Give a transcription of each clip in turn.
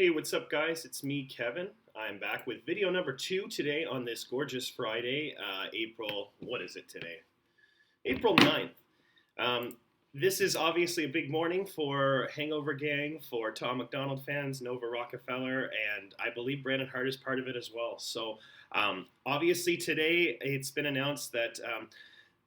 Hey, what's up, guys? It's me, Kevin. I'm back with video number 2 today on this gorgeous Friday, what is it today? April 9th. Um, this is obviously a big morning for Hangover Gang, for Tom MacDonald fans, Nova Rockefeller, and I believe Brandon Hart is part of it as well. So, obviously, today it's been announced that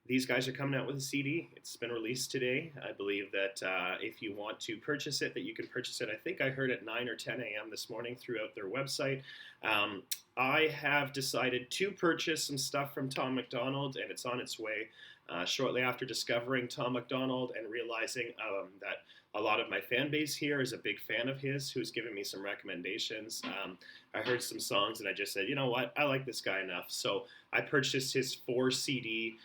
these guys are coming out with a CD. It's been released today. I believe that if you want to purchase it, that you can purchase it. I think I heard at 9 or 10 a.m. this morning throughout their website. I have decided to purchase some stuff from Tom MacDonald, and it's on its way. Shortly after discovering Tom MacDonald and realizing that a lot of my fan base here is a big fan of his, who's given me some recommendations. I heard some songs, and I just said, you know what, I like this guy enough. So I purchased his 4 CD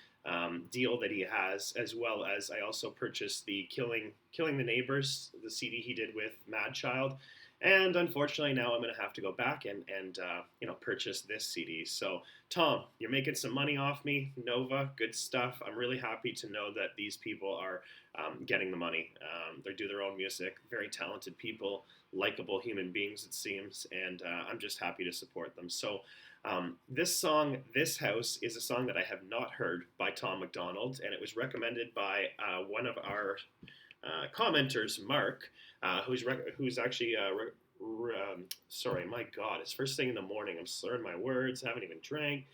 deal that he has, as well as I also purchased the Killing the Neighbors, the CD he did with Madchild. And unfortunately, now I'm going to have to go back and purchase this CD. So, Tom, you're making some money off me. Nova, good stuff. I'm really happy to know that these people are getting the money. They do their own music. Very talented people, likable human beings, it seems. And I'm just happy to support them. So, this song, This House, is a song that I have not heard by Tom MacDonald, and it was recommended by one of our commenters, Mark, who's actually sorry, my God, it's first thing in the morning. I'm slurring my words. Haven't even drank.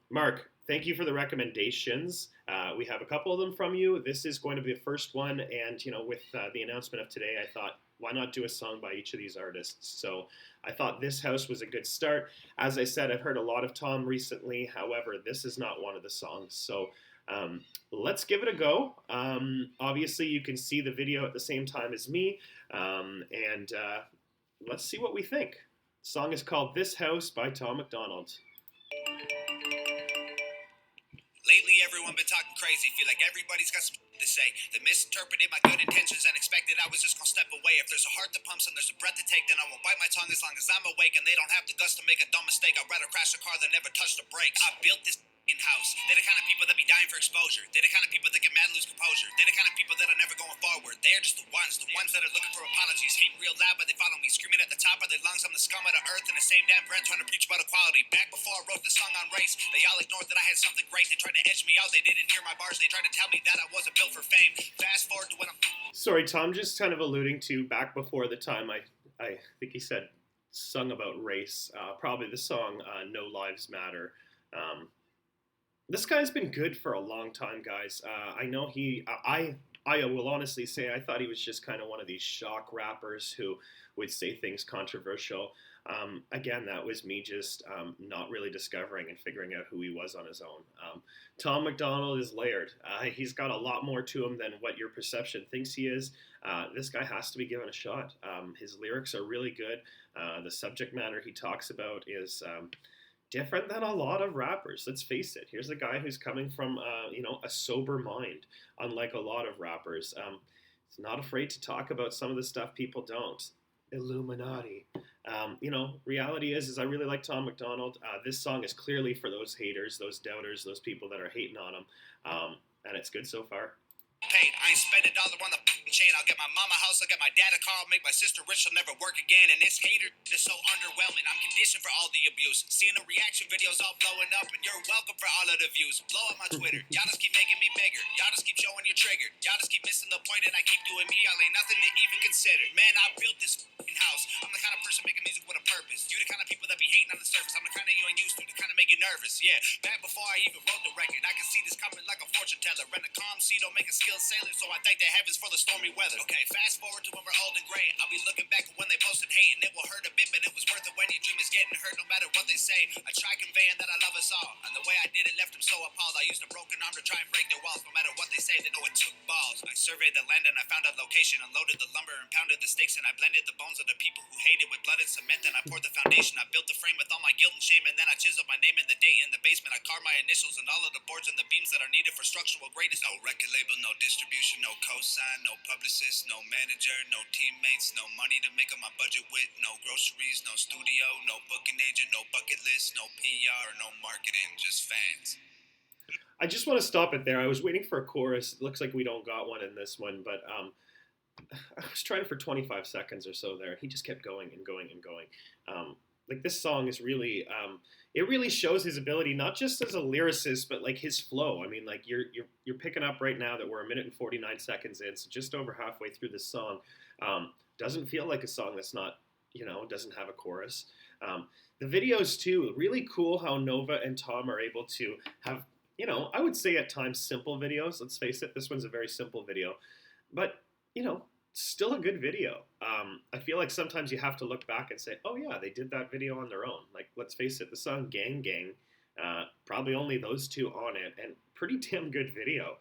Mark, thank you for the recommendations. We have a couple of them from you. This is going to be the first one, and with the announcement of today, I thought, why not do a song by each of these artists? So I thought This House was a good start. As I said, I've heard a lot of Tom recently. However, this is not one of the songs. So let's give it a go. Obviously, you can see the video at the same time as me. And let's see what we think. The song is called This House by Tom MacDonald. Lately, everyone been talking crazy. Feel like everybody's got some to say. They misinterpreted my good intentions and expected I was just gonna step away. If there's a heart that pumps and there's a breath to take, then I won't bite my tongue as long as I'm awake. And they don't have the guts to make a dumb mistake. I'd rather crash a car than never touch the brakes. I built this in-house. They're the kind of people that be dying for exposure. They're the kind of people that get mad and lose composure. They're the kind of people that are never going forward. They're just the ones that are looking for apologies. Hating real loud, but they follow me. Screaming at the top of their lungs, I'm the scum of the earth. In the same damn breath, trying to preach about equality. Back before I wrote the song on race, they all ignored that I had something great. They tried to edge me out. They didn't hear my bars. They tried to tell me that I wasn't built for fame. Fast forward to when I'm... Sorry, Tom, just kind of alluding to back before the time I think he said sung about race. Probably the song No Lives Matter. This guy's been good for a long time, guys. I know I will honestly say I thought he was just kind of one of these shock rappers who would say things controversial. Again, that was me just not really discovering and figuring out who he was on his own. Tom MacDonald is layered. He's got a lot more to him than what your perception thinks he is. This guy has to be given a shot. His lyrics are really good. The subject matter he talks about is... different than a lot of rappers. Let's face it. Here's a guy who's coming from, a sober mind, unlike a lot of rappers. He's not afraid to talk about some of the stuff people don't. Illuminati. Reality is I really like Tom MacDonald. This song is clearly for those haters, those doubters, those people that are hating on him. And it's good so far. Paid. I ain't spend a dollar on the chain. I'll get my mama a house, I'll get my dad a car, I'll make my sister rich, she'll never work again. And this hater is so underwhelming. I'm conditioned for all the abuse. Seeing the reaction videos all blowing up, and you're welcome for all of the views. Blow up my Twitter. Y'all just keep making me bigger. Y'all just keep showing you're triggered. Y'all just keep missing the point, and I keep doing me. Y'all ain't nothing to even consider. Man, I built this house. I'm the kind of person making music with a purpose. You the kind of people that be hating on the surface. I'm the kind of you ain't used to kind of make you nervous. Yeah, back before I even wrote the record, I can see this coming like a fortune teller. Rent a calm sea, don't make a skilled sailor. So I thank the heavens for the stormy weather. Okay, fast forward to when we're old and gray. I'll be looking back at when they posted hate, and it will hurt a bit, but it was worth it when your dream is getting hurt no matter what they say. I try conveying that I love us all, and the way I did it left them so appalled. I used a broken arm to try and break their walls. No matter what they say, they know it took balls. I surveyed the land and I found a location, unloaded the lumber and pounded the stakes, and I blended the bones of the people who hated with blood and cement. Then I poured the foundation. I built the frame with all my guilt and shame, and then I chiseled my name and the date in the basement. I carved my initials and all of the boards and the beams that are needed for structural greatness. No record label, no distribution, no cosign, no publicist, no manager, no teammates, no money to make up my budget with, no groceries, no studio, no booking agent, no bucket list, no PR, no marketing, just fans. I just want to stop it there. I was waiting for a chorus. It looks like we don't got one in this one, but I was trying for 25 seconds or so there. He just kept going and going and going. Like this song is really, it really shows his ability, not just as a lyricist, but like his flow. I mean, like you're picking up right now that we're 1 minute and 49 seconds in, so just over halfway through this song. Doesn't feel like a song that's not, doesn't have a chorus. The videos too, really cool how Nova and Tom are able to have, I would say at times simple videos. Let's face it, this one's a very simple video, but still a good video. I feel like sometimes you have to look back and say, oh yeah, they did that video on their own. Like, let's face it, the song Gang Gang, probably only those two on it, and pretty damn good video.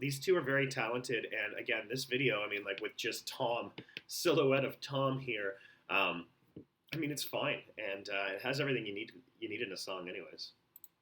These two are very talented, and again, this video, I mean, like with just Tom, silhouette of Tom here, I mean, it's fine, and it has everything you need in a song anyways.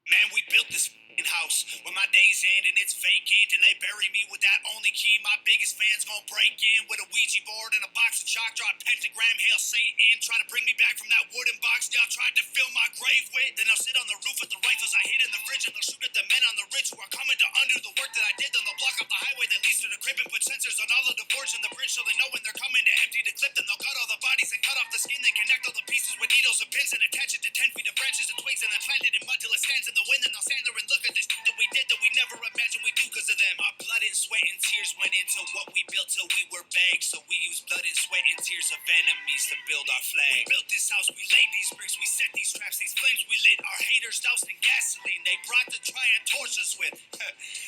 Man, we built this house when my days end and it's vacant and they bury me with that only key my biggest fans gon' break in with a Ouija board and a box of chalk, draw a pentagram, hail Satan, try to bring me back from that wooden box y'all tried to fill my grave with. Then I'll sit on the roof with the rifles I hid in the fridge and they'll shoot at the men on the ridge who are coming to undo the work that I did. Then they'll block off the highway that leads to the crib and put sensors on all of the boards in the bridge so they know when they're coming to empty the clip. Then they'll cut all the bodies and cut off the skin, then connect all the pieces with needles and pins and attach it to 10 feet of branches and twigs and then plant it in mud till it stands in the wind. Then they'll stand there and look at this that we did that we never imagined we do because of them. Our blood and sweat and tears went into what we built till we were begged. So we used blood and sweat and tears of enemies to build our flag. We built this house, we laid these bricks, we set these traps, these flames we lit. Our haters doused in gasoline, they brought to try and torch us with.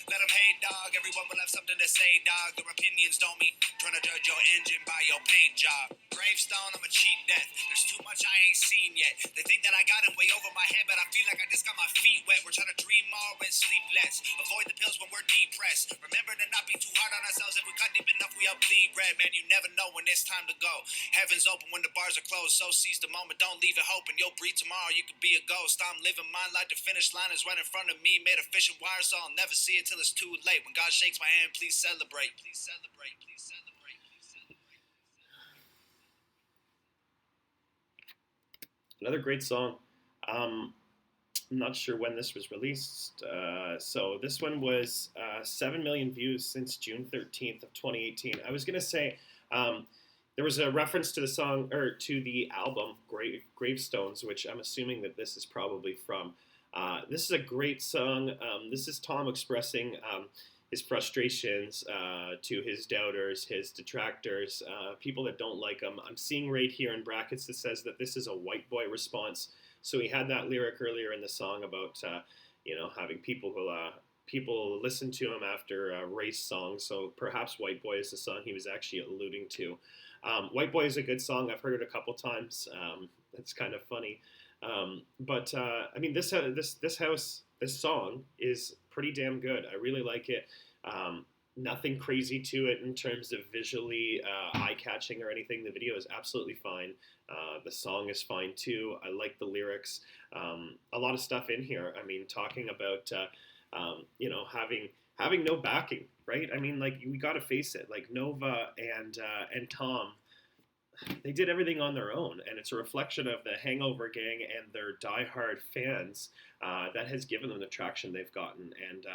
Let them hate, dog. Everyone will have something to say, dog. Their opinions don't mean trying to judge your engine by your paint job. Gravestone, I'm a cheat death. There's too much I ain't seen yet. They think that I got it way over my head, but I feel like I just got my feet wet. We're trying to dream more and sleep less. Avoid the pills when we're depressed. Remember to not be too hard on ourselves. If we cut deep enough, we up bleed red. Man, you never know when it's time to go. Heaven's open when the bars are closed. So seize the moment, don't leave it hoping. You'll breathe tomorrow, you could be a ghost. I'm living my life, the finish line is right in front of me. Made a fishing wire, so I'll never see it till it's too late. When God shakes my hand, please celebrate. Please celebrate. Please celebrate. Please celebrate. Another great song. I'm not sure when this was released. So this one was 7 million views since June 13th of 2018. I was going to say there was a reference to the song, or to the album Gravestones, which I'm assuming that this is probably from. This is a great song. This is Tom expressing his frustrations to his doubters, his detractors, people that don't like him. I'm seeing right here in brackets that says that this is a white boy response. So he had that lyric earlier in the song about, having people listen to him after race songs. So perhaps White Boy is the song he was actually alluding to. White Boy is a good song. I've heard it a couple times. It's kind of funny. But I mean, this song is pretty damn good. I really like it. Nothing crazy to it in terms of visually eye-catching or anything. The video is absolutely fine. The song is fine too. I like the lyrics. A lot of stuff in here. I mean, talking about having no backing, right? I mean, like, we got to face it. Like, Nova and Tom, they did everything on their own, and it's a reflection of the Hangover gang and their diehard fans that has given them the traction they've gotten. And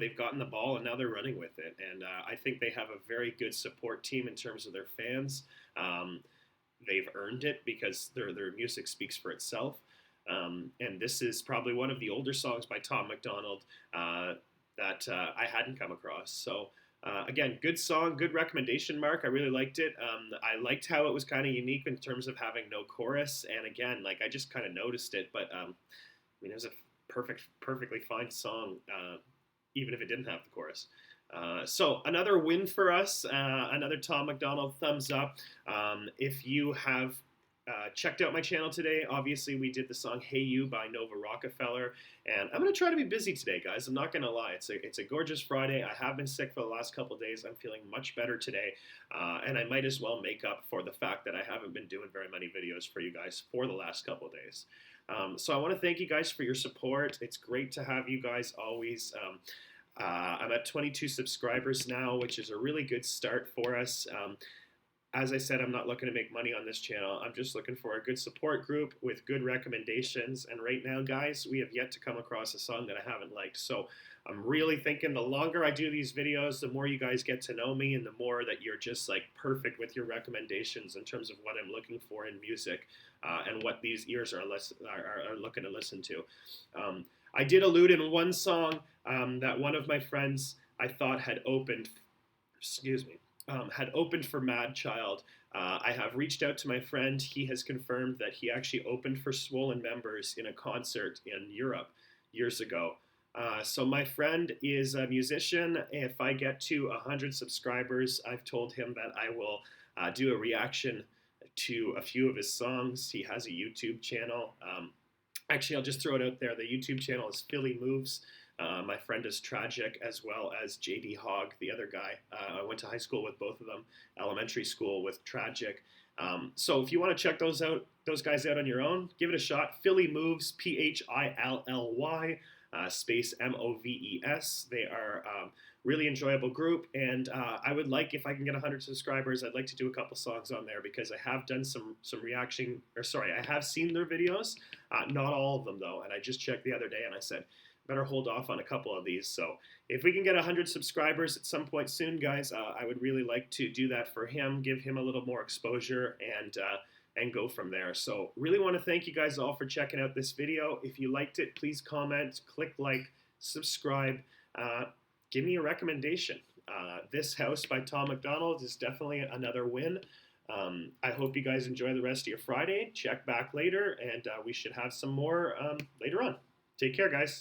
they've gotten the ball and now they're running with it. And I think they have a very good support team in terms of their fans. They've earned it because their music speaks for itself. And this is probably one of the older songs by Tom MacDonald that I hadn't come across. So again, good song, good recommendation, Mark. I really liked it. I liked how it was kind of unique in terms of having no chorus. And again, like, I just kind of noticed it, but it was a perfectly fine song, even if it didn't have the chorus. So another win for us, another Tom MacDonald thumbs up. If you have checked out my channel today, obviously we did the song Hey You by Nova Rockefeller, and I'm going to try to be busy today, guys. I'm not going to lie. It's a gorgeous Friday. I have been sick for the last couple of days. I'm feeling much better today, and I might as well make up for the fact that I haven't been doing very many videos for you guys for the last couple of days. So I want to thank you guys for your support. It's great to have you guys always. I'm at 22 subscribers now, which is a really good start for us. As I said, I'm not looking to make money on this channel. I'm just looking for a good support group with good recommendations. And right now, guys, we have yet to come across a song that I haven't liked. So I'm really thinking the longer I do these videos, the more you guys get to know me and the more that you're just like perfect with your recommendations in terms of what I'm looking for in music and what these ears are looking to listen to. I did allude in one song that one of my friends I thought had opened, had opened for Mad Child. I have reached out to my friend. He has confirmed that he actually opened for Swollen Members in a concert in Europe years ago. So my friend is a musician. If I get to 100 subscribers, I've told him that I will do a reaction to a few of his songs. He has a YouTube channel. Actually, I'll just throw it out there. The YouTube channel is Philly Moves. My friend is Tragic, as well as JD Hogg, the other guy. I went to high school with both of them, elementary school with Tragic. So if you want to check those guys out on your own, give it a shot. Philly Moves, Philly space Moves. They are really enjoyable group, and I would like, if I can get 100 subscribers, I'd like to do a couple songs on there because I have done some reaction, I have seen their videos, not all of them though, and I just checked the other day and I said, better hold off on a couple of these. So if we can get 100 subscribers at some point soon, guys, I would really like to do that for him, give him a little more exposure, and go from there. So really want to thank you guys all for checking out this video. If you liked it, please comment, click like, subscribe, give me a recommendation. This House by Tom MacDonald is definitely another win. I hope you guys enjoy the rest of your Friday. Check back later, and we should have some more later on. Take care, guys.